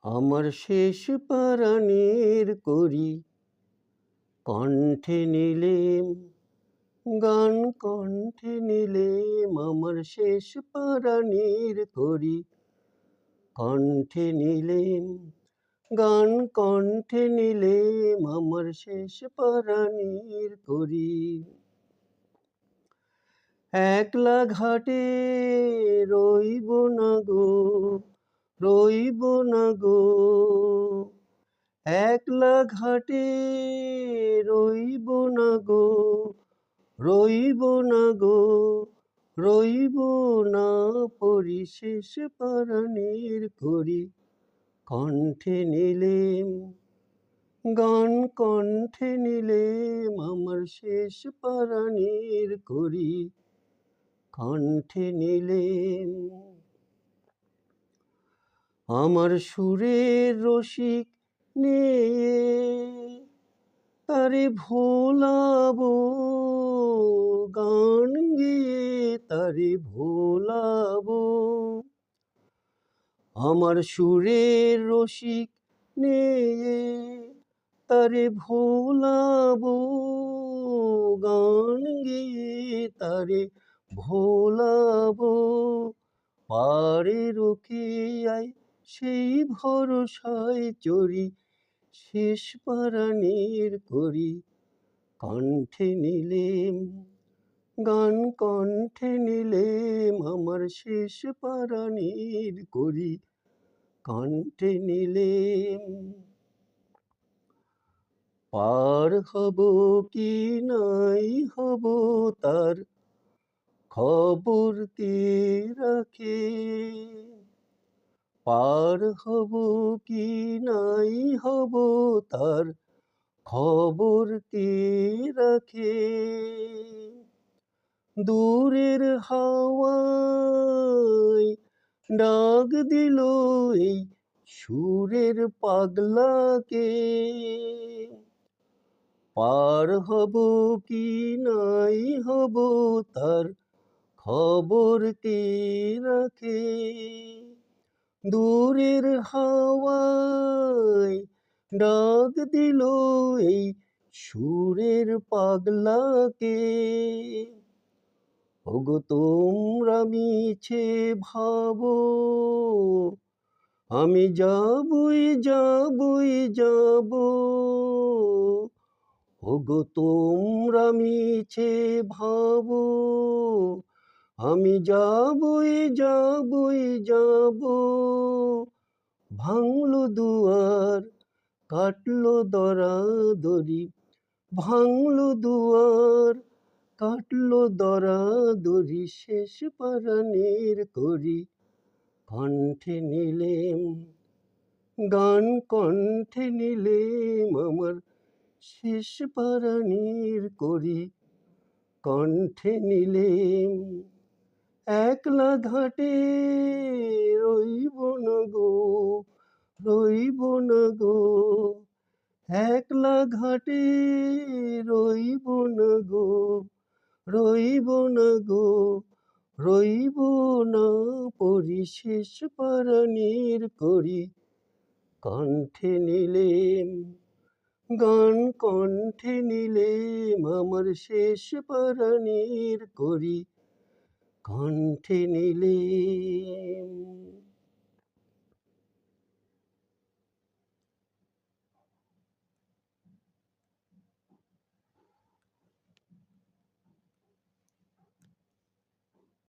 আমার শেষ পরাণের করি কণ্ঠে নিলেম গান কণ্ঠে নিলেম আমার শেষ পরাণের করি কণ্ঠে নিলেম গান কণ্ঠে নিলেম আমার শেষ পরাণের করি একলা ঘাটে রইব না গো রইব না গো একলা ঘাটে রইব না গো রইব না গো রইব না পরিশেষ পরাণের করি কণ্ঠে নিলেম গান কণ্ঠে নিলেম আমার শেষ পরাণের করি কণ্ঠে নিলেম আমার সুরের রসিক নিয়ে তারে ভোলাবো গান গেয়ে তারে ভোলাবো আমার সুরের রসিক নিয়ে তারে ভোলাবো গান গেয়ে তারে ভোলাবো পারে রোকে আয় সেই ভরসায় চরি শেষ পরাণের করি কণ্ঠে নিলেম গান কণ্ঠে নিলেম আমার শেষ পরাণের করি কণ্ঠে নিলেম পার হব কি নাই হব তার খবর কে রাখে পার হব কি নাই হব তার খবর কে রাখে দূরের হাওয়ায় ডাক দিল এই সুরের পাগলাকে পার হব কি নাই হব তার খবর কে রাখে দূরের হাওয়ায় ডাক দিল এই সুরের পাগলাকে ওগো তোমরা মিছে ভাবো আমি যাবই যাবই যাব ওগো তোমরা মিছে ভাবো আমি যাবই যাবই যাব ভাঙলো দুয়ার কাটলো দরাদরি ভাঙলো দুয়ার কাটলো দরাদরি শেষ পরাণের করি কণ্ঠে নিলেম গান কণ্ঠে নিলেম আমার শেষ পরাণের করি কণ্ঠে নিলেম একলা ঘাটে রইব না গো রইব না গো একলা ঘাটে রইব না গো রইব না গো রইব না পরিশেষ পরাণের করি কণ্ঠে নিলেম গান কণ্ঠে নিলেম আমার শেষ পরাণের করি কণ্ঠে নিলেম।